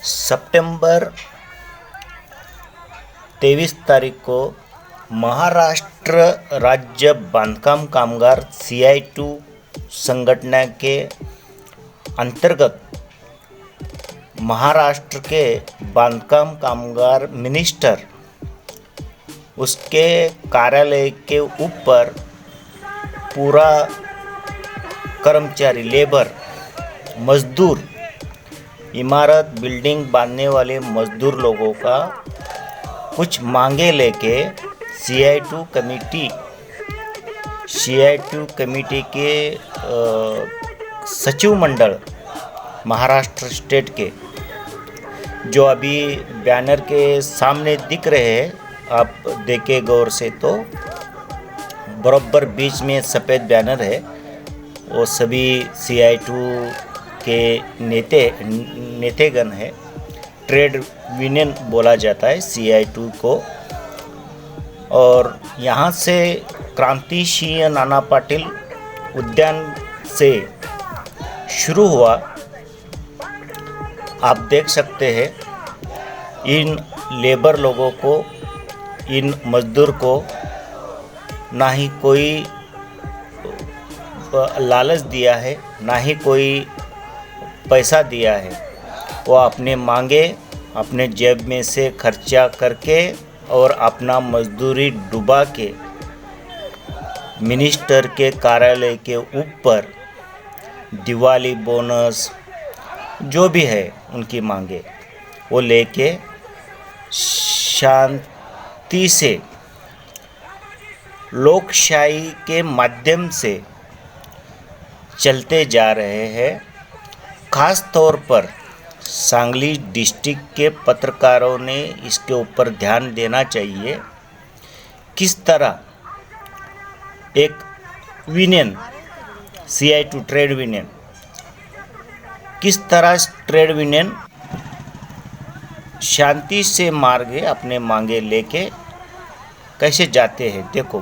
सितंबर 23 तारीख को महाराष्ट्र राज्य बांधकाम कामगार CI2 संगठन के अंतर्गत महाराष्ट्र के बांधकाम कामगार मिनिस्टर उसके कार्यालय के ऊपर पूरा कर्मचारी लेबर मजदूर इमारत बिल्डिंग बांधने वाले मजदूर लोगों का कुछ मांगे लेके CI2 कमेटी के सचिव मंडल महाराष्ट्र स्टेट के जो अभी बैनर के सामने दिख रहे हैं, आप देखे गौर से तो बराबर बीच में सफ़ेद बैनर है। वो सभी CI2 के नेतेगण है। ट्रेड यूनियन बोला जाता है CI2 को। और यहाँ से क्रांति सिंह नाना पाटिल उद्यान से शुरू हुआ। आप देख सकते हैं इन लेबर लोगों को, इन मजदूर को ना ही कोई लालच दिया है, ना ही कोई पैसा दिया है। वो अपने मांगे अपने जेब में से खर्चा करके और अपना मजदूरी डुबा के मिनिस्टर के कार्यालय के ऊपर दिवाली बोनस जो भी है उनकी मांगे वो लेके शांति से लोकशाही के माध्यम से चलते जा रहे हैं। खास तौर पर सांगली डिस्ट्रिक्ट के पत्रकारों ने इसके ऊपर ध्यान देना चाहिए। किस तरह एक यूनियन CI2 ट्रेड यूनियन, किस तरह ट्रेड यूनियन शांति से मार्गे अपने मांगे लेके कैसे जाते हैं। देखो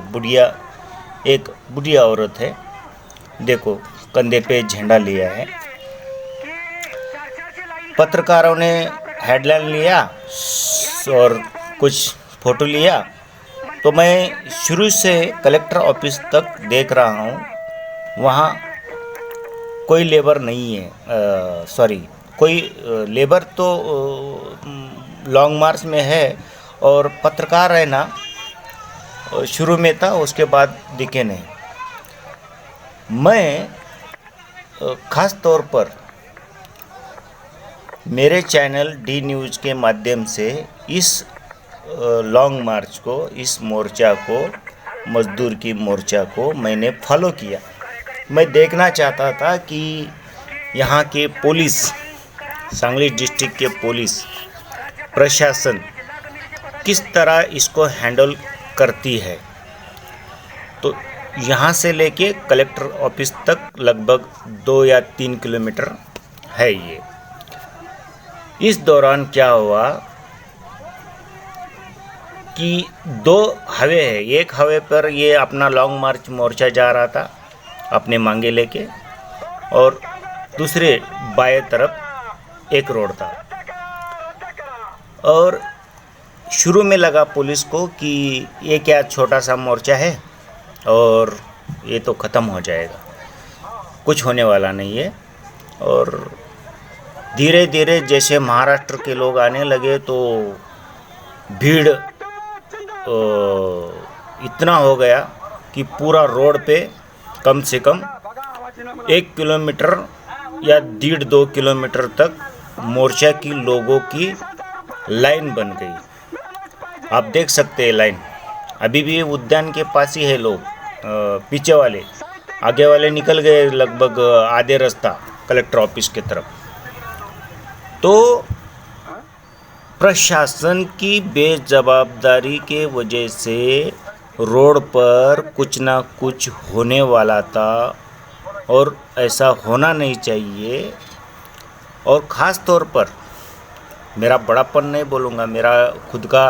एक बुढ़िया औरत है, देखो कंधे पे झंडा लिया है। पत्रकारों ने हेडलाइन लिया और कुछ फोटो लिया, तो मैं शुरू से कलेक्टर ऑफिस तक देख रहा हूँ। वहाँ कोई लेबर नहीं है, कोई लेबर तो लॉन्ग मार्च में है और पत्रकार है ना, शुरू में था, उसके बाद दिखे नहीं। मैं ख़ास तौर पर मेरे चैनल डी न्यूज़ के माध्यम से इस लॉन्ग मार्च को, इस मोर्चा को, मजदूर की मोर्चा को मैंने फॉलो किया। मैं देखना चाहता था कि यहाँ के पुलिस, सांगली डिस्ट्रिक्ट के पुलिस प्रशासन किस तरह इसको हैंडल करती है। तो यहाँ से लेके कलेक्टर ऑफिस तक लगभग 2 या 3 किलोमीटर है ये। इस दौरान क्या हुआ कि 2 हवे है। एक हवे पर ये अपना लॉन्ग मार्च मोर्चा जा रहा था अपने मांगे लेके, और दूसरे बाएं तरफ एक रोड था। और शुरू में लगा पुलिस को कि ये क्या छोटा सा मोर्चा है और ये तो ख़त्म हो जाएगा, कुछ होने वाला नहीं है। और धीरे धीरे जैसे महाराष्ट्र के लोग आने लगे तो भीड़ इतना हो गया कि पूरा रोड पे कम से कम 1 किलोमीटर या 1.5-2 किलोमीटर तक मोर्चा की लोगों की लाइन बन गई। आप देख सकते हैं लाइन अभी भी उद्यान के पास ही है। लोग पीछे वाले, आगे वाले निकल गए लगभग आधे रास्ता कलेक्टर ऑफिस की तरफ। तो प्रशासन की बेजवाबदारी के वजह से रोड पर कुछ ना कुछ होने वाला था और ऐसा होना नहीं चाहिए। और ख़ास तौर पर मेरा बड़ापन नहीं बोलूँगा, मेरा खुद का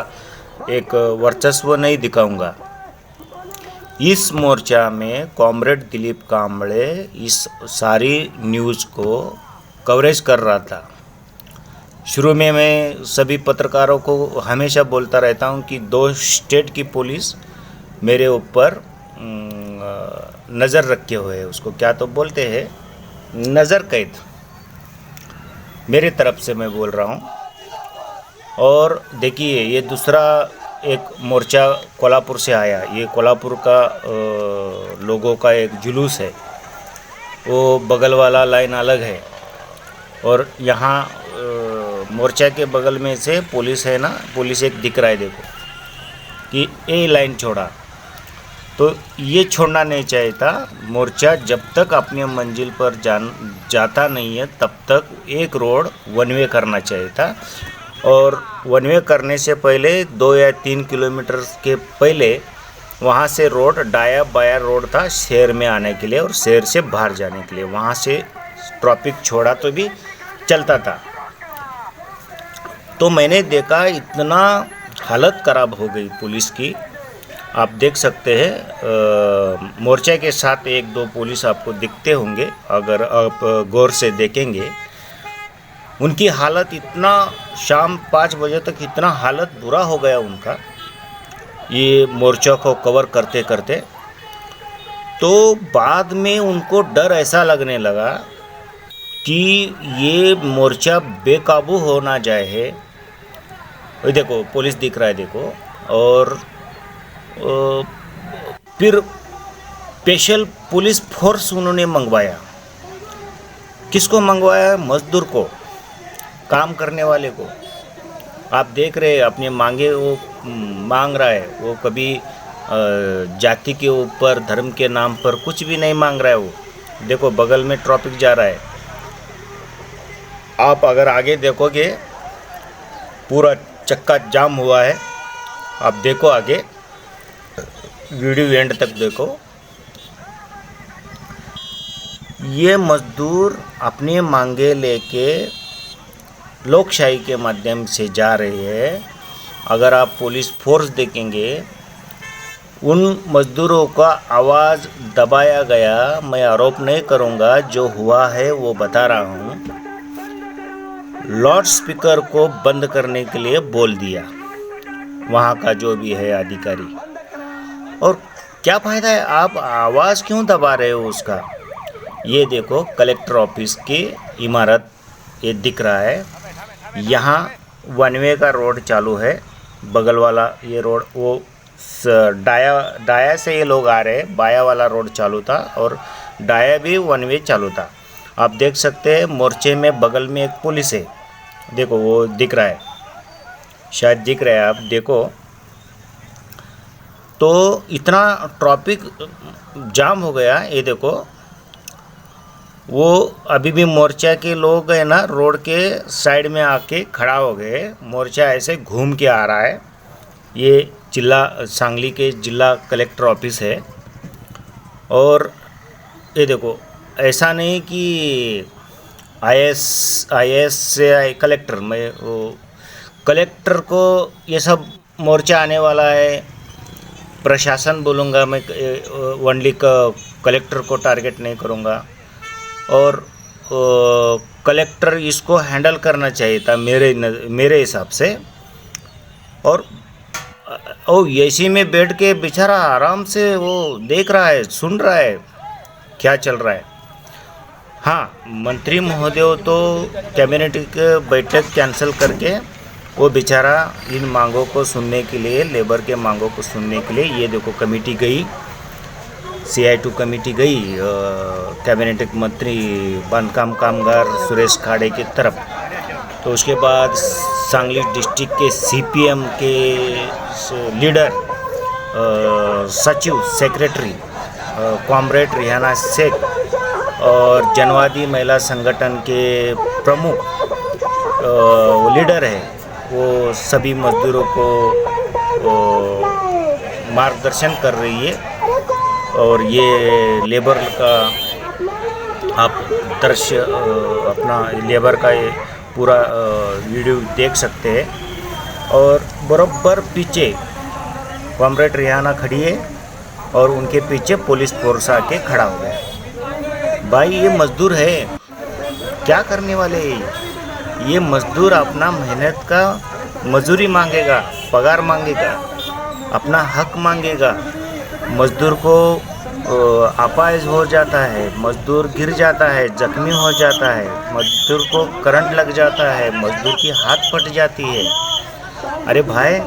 एक वर्चस्व नहीं दिखाऊंगा। इस मोर्चा में कॉमरेड दिलीप कांबळे इस सारी न्यूज़ को कवरेज कर रहा था। शुरू में मैं सभी पत्रकारों को हमेशा बोलता रहता हूं कि 2 स्टेट की पुलिस मेरे ऊपर नज़र रखे हुए है, उसको क्या तो बोलते हैं, नज़र कैद, मेरे तरफ से मैं बोल रहा हूं। और देखिए ये दूसरा एक मोर्चा कोल्हापुर से आया, ये कोल्हापुर का लोगों का एक जुलूस है, वो बगल वाला लाइन अलग है और यहाँ मोर्चा के बगल में से पुलिस है ना, पुलिस एक दिख रहा है देखो कि ए लाइन छोड़ा, तो ये छोड़ना नहीं चाहिए था। मोर्चा जब तक अपनी मंजिल पर जाता नहीं है तब तक एक रोड वन वे करना चाहिए था, और वन वे करने से पहले 2 या 3 किलोमीटर के पहले वहाँ से रोड डाया बाया रोड था शहर में आने के लिए और शहर से बाहर जाने के लिए, वहाँ से ट्रैफिक छोड़ा तो भी चलता था। तो मैंने देखा इतना हालत ख़राब हो गई पुलिस की, आप देख सकते हैं। मोर्चा के साथ 1-2 पुलिस आपको दिखते होंगे अगर आप गौर से देखेंगे, उनकी हालत इतना शाम 5 बजे तक इतना हालत बुरा हो गया उनका, ये मोर्चा को कवर करते करते। तो बाद में उनको डर ऐसा लगने लगा कि ये मोर्चा बेकाबू होना जाए है। ये देखो पुलिस दिख रहा है देखो, और फिर स्पेशल पुलिस फोर्स उन्होंने मंगवाया। किसको मंगवाया? मजदूर को, काम करने वाले को। आप देख रहे हैं अपने मांगे वो मांग रहा है, वो कभी जाति के ऊपर धर्म के नाम पर कुछ भी नहीं मांग रहा है। वो देखो बगल में ट्रैफिक जा रहा है, आप अगर आगे देखोगे पूरा चक्का जाम हुआ है, आप देखो आगे वीडियो एंड तक देखो। ये मजदूर अपने मांगे लेके लोकशाही के माध्यम से जा रहे हैं। अगर आप पुलिस फोर्स देखेंगे, उन मजदूरों का आवाज़ दबाया गया। मैं आरोप नहीं करूंगा, जो हुआ है वो बता रहा हूँ। लाउड स्पीकर को बंद करने के लिए बोल दिया वहाँ का जो भी है अधिकारी। और क्या फ़ायदा है, आप आवाज़ क्यों दबा रहे हो उसका? ये देखो कलेक्टर ऑफिस की इमारत ये दिख रहा है, यहाँ वन वे का रोड चालू है, बगल वाला ये रोड वो डाया से ये लोग आ रहे, बाया वाला रोड चालू था और डाया भी वन वे चालू था। आप देख सकते हैं मोर्चे में बगल में एक पुलिस है, देखो वो दिख रहा है, शायद दिख रहा है, आप देखो। तो इतना ट्रैफिक जाम हो गया, ये देखो वो अभी भी मोर्चा के लोग है ना रोड के साइड में आके खड़ा हो गए। मोर्चा ऐसे घूम के आ रहा है। ये सांगली के जिला कलेक्टर ऑफिस है, और ये देखो ऐसा नहीं कि आईएएस से कलेक्टर, मैं वो कलेक्टर को ये सब मोर्चा आने वाला है, प्रशासन बोलूँगा मैं, ओनली कलेक्टर को टारगेट नहीं करूँगा। और कलेक्टर इसको हैंडल करना चाहिए था मेरे हिसाब से। और एसी में बैठ के बेचारा आराम से वो देख रहा है, सुन रहा है क्या चल रहा है। हाँ, मंत्री महोदय तो कैबिनेट की बैठक कैंसिल करके वो बेचारा इन मांगों को सुनने के लिए, लेबर के मांगों को सुनने के लिए, ये देखो कमेटी गई, CI2 कमेटी गई कैबिनेट मंत्री बांधकाम कामगार सुरेश खाड़े की तरफ। तो उसके बाद सांगली डिस्ट्रिक्ट के CPM के लीडर, सचिव, सेक्रेटरी कॉमरेड रिहाना शेख और जनवादी महिला संगठन के प्रमुख लीडर है, वो सभी मजदूरों को मार्गदर्शन कर रही है। और ये लेबर का आप दृश्य अपना लेबर का ये पूरा वीडियो देख सकते हैं। और बराबर पीछे कॉमरेड रिहाना खड़ी है और उनके पीछे पुलिस फोर्स आके खड़ा हो गया। भाई ये मजदूर है, क्या करने वाले हैं? ये मजदूर अपना मेहनत का मजदूरी मांगेगा, पगार मांगेगा, अपना हक मांगेगा। मजदूर को अपाहिज हो जाता है, मजदूर गिर जाता है, जख्मी हो जाता है, मजदूर को करंट लग जाता है, मजदूर की हाथ फट जाती है। अरे भाई,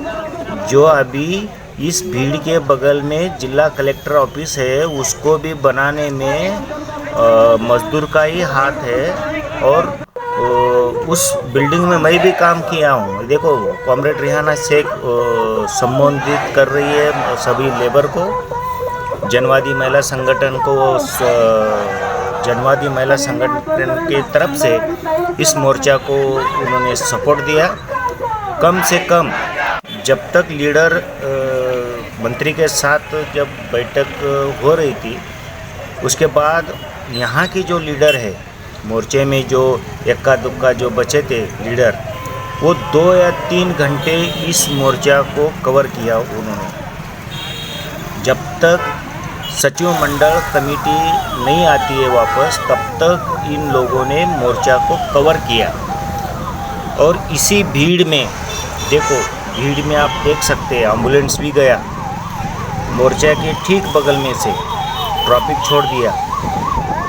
जो अभी इस भीड़ के बगल में जिला कलेक्टर ऑफिस है, उसको भी बनाने में मजदूर का ही हाथ है। और उस बिल्डिंग में मैं भी काम किया हूँ। देखो, कॉमरेड रिहाना शेख संबोधित कर रही है सभी लेबर को, जनवादी महिला संगठन को, जनवादी महिला संगठन की तरफ से इस मोर्चा को उन्होंने सपोर्ट दिया। कम से कम जब तक लीडर मंत्री के साथ जब बैठक हो रही थी, उसके बाद यहाँ की जो लीडर है मोर्चे में, जो इक्का दुक्का जो बचे थे लीडर, वो 2 या 3 घंटे इस मोर्चा को कवर किया उन्होंने। जब तक सचिव मंडल कमेटी नहीं आती है वापस, तब तक इन लोगों ने मोर्चा को कवर किया। और इसी भीड़ में देखो, भीड़ में आप देख सकते हैं एम्बुलेंस भी गया, मोर्चा के ठीक बगल में से ट्रैफिक छोड़ दिया,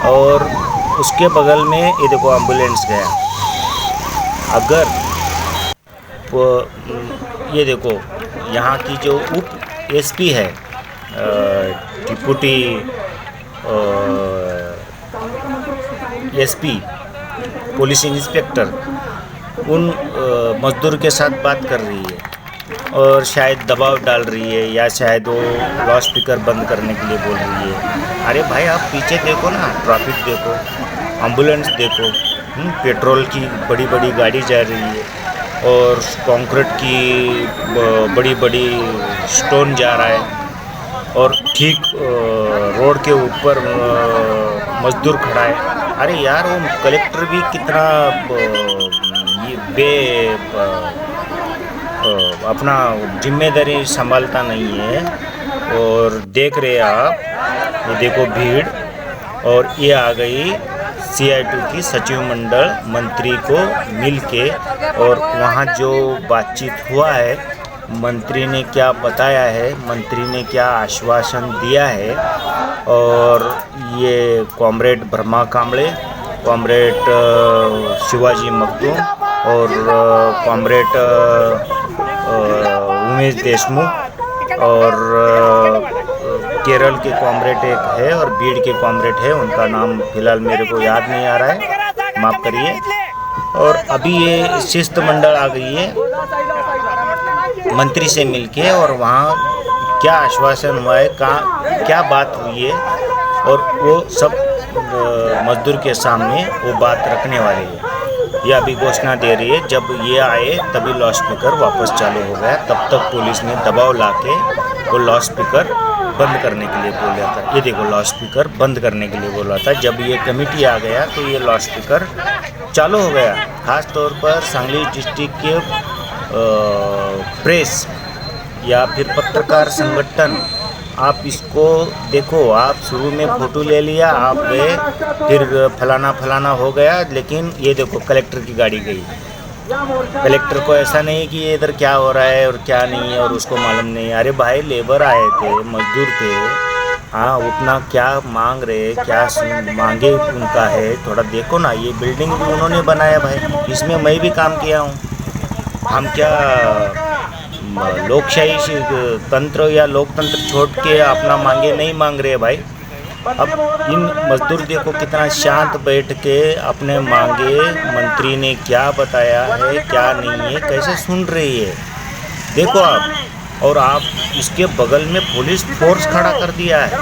और उसके बगल में ये देखो एम्बुलेंस गया। अगर ये देखो, यहाँ की जो उप एसपी है, डिप्टी एसपी, पुलिस इंस्पेक्टर, उन मजदूर के साथ बात कर रही है और शायद दबाव डाल रही है, या शायद वो लाउड स्पीकर बंद करने के लिए बोल रही है। अरे भाई, आप पीछे देखो ना, ट्रैफिक देखो, एम्बुलेंस देखो, पेट्रोल की बड़ी बड़ी गाड़ी जा रही है, और कंक्रीट की बड़ी बड़ी स्टोन जा रहा है, और ठीक रोड के ऊपर मजदूर खड़ा है। अरे यार, वो कलेक्टर भी कितना अपना जिम्मेदारी संभालता नहीं है। और देख रहे आप, ये देखो भीड़, और ये आ गई CI2 की सचिव मंडल मंत्री को मिलके, और वहाँ जो बातचीत हुआ है, मंत्री ने क्या बताया है, मंत्री ने क्या आश्वासन दिया है, और ये कॉमरेड ब्रह्मा कांबळे, कॉमरेड शिवाजी मखदूम, और कॉमरेड उमेश देशमुख, और केरल के कॉमरेड एक है, और बीड़ के कॉमरेड है, उनका नाम फिलहाल मेरे को याद नहीं आ रहा है, माफ़ करिए। और अभी ये शिष्टमंडल आ गई है मंत्री से मिलके, और वहाँ क्या आश्वासन हुआ है, क्या बात हुई है, और वो सब मजदूर के सामने वो बात रखने वाली है। ये अभी घोषणा दे रही है। जब ये आए तभी लाउड स्पीकर वापस चालू हो गया। तब तक पुलिस ने दबाव लाके वो लाउड स्पीकर बंद करने के लिए बोला था। ये देखो, लाउड स्पीकर बंद करने के लिए बोला था। जब ये कमेटी आ गया तो ये लाउड स्पीकर चालू हो गया। ख़ास तौर पर सांगली डिस्ट्रिक्ट के प्रेस या फिर पत्रकार संगठन, आप इसको देखो, आप शुरू में फ़ोटो ले लिया, आप गए, फिर फलाना हो गया, लेकिन ये देखो कलेक्टर की गाड़ी गई। कलेक्टर को ऐसा नहीं कि ये इधर क्या हो रहा है और क्या नहीं है और उसको मालूम नहीं। अरे भाई, लेबर आए थे, मजदूर थे, हाँ, उतना क्या मांग रहे, क्या मांगे उनका है, थोड़ा देखो ना। ये बिल्डिंग भी उन्होंने बनाया भाई, इसमें मैं भी काम किया हूँ। हम क्या लोकशाही तंत्र या लोकतंत्र छोड़ के अपना मांगे नहीं मांग रहे भाई। अब इन मजदूर देखो कितना शांत बैठ के अपने मांगे मंत्री ने क्या बताया है क्या नहीं है कैसे सुन रही है, देखो आप। और आप इसके बगल में पुलिस फोर्स खड़ा कर दिया है।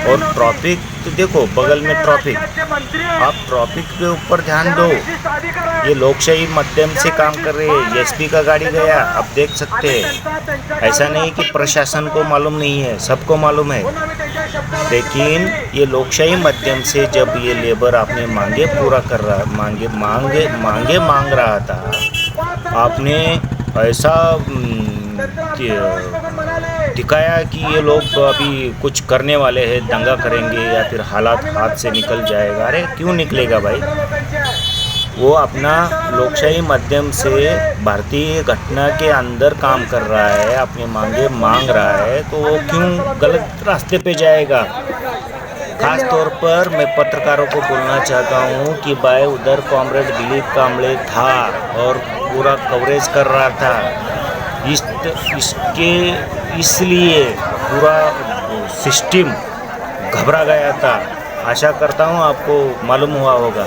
और ट्रैफिक तो देखो, बगल में ट्रैफिक, आप ट्रैफिक के ऊपर ध्यान दो। ये लोकशाही माध्यम से काम कर रहे हैं। एसपी का गाड़ी गया, आप देख सकते हैं। ऐसा नहीं कि प्रशासन को मालूम नहीं है, सबको मालूम है। लेकिन ये लोकशाही माध्यम से जब ये लेबर अपने मांगे पूरा कर रहा, मांग रहा था, आपने ऐसा दिखाया कि ये लोग अभी कुछ करने वाले हैं, दंगा करेंगे या फिर हालात हाथ से निकल जाएगा। अरे क्यों निकलेगा भाई? वो अपना लोकशाही माध्यम से भारतीय घटना के अंदर काम कर रहा है, अपनी मांगे मांग रहा है, तो वो क्यों गलत रास्ते पे जाएगा। खास तौर पर मैं पत्रकारों को बोलना चाहता हूँ कि भाई उधर कॉमरेड दिलीप कांबळे था और पूरा कवरेज कर रहा था, इसके इसलिए पूरा सिस्टम घबरा गया था। आशा करता हूँ आपको मालूम हुआ होगा।